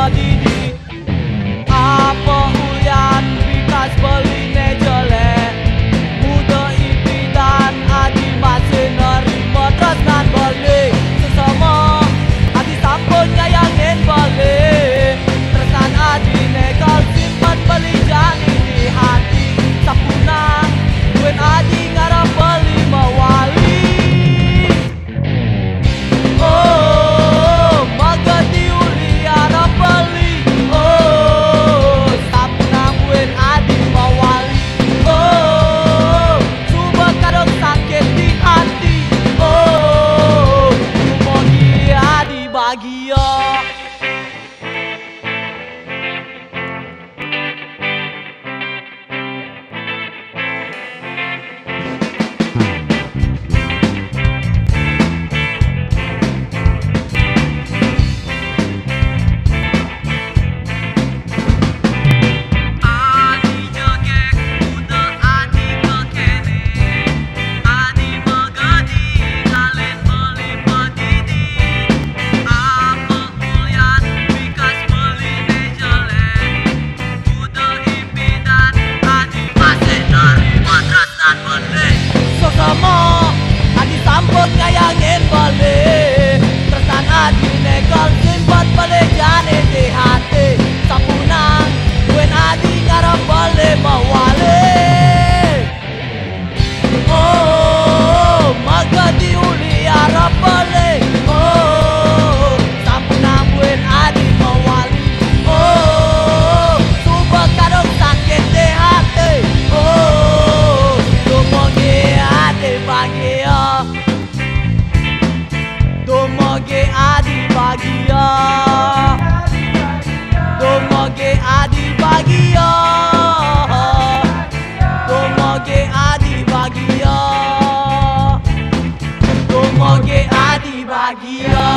didi. Apa ulian bikas beline jelek, muda ipidan adi masih nerima tresnan balik. Sesama adi sampun nyayangin balik, tresnan adine kau simpan beli jani di hati. Sapuna duit adi ngarap beli mawali. Oh, magadi uli arap beli. Oh, sapuna duit adi mawali. Oh, coba kadang sakit di hati. Oh, mogi adi bahagia. Sesama adi sampun ngayangin balik, tresnan adi nekal simpan balik jane di hati. Sapunang duit adi ngarap balik mawali. Oh, magadi uli arap balik. Oh, sapunang duit adi mawali. Oh, coba kadang sakit di hati. Oh, dumogi adi bahagia. Dumogi adi bahagia. Dumogi adi bahagia. Dumogi adi bahagia. Dumogi adi bahagia.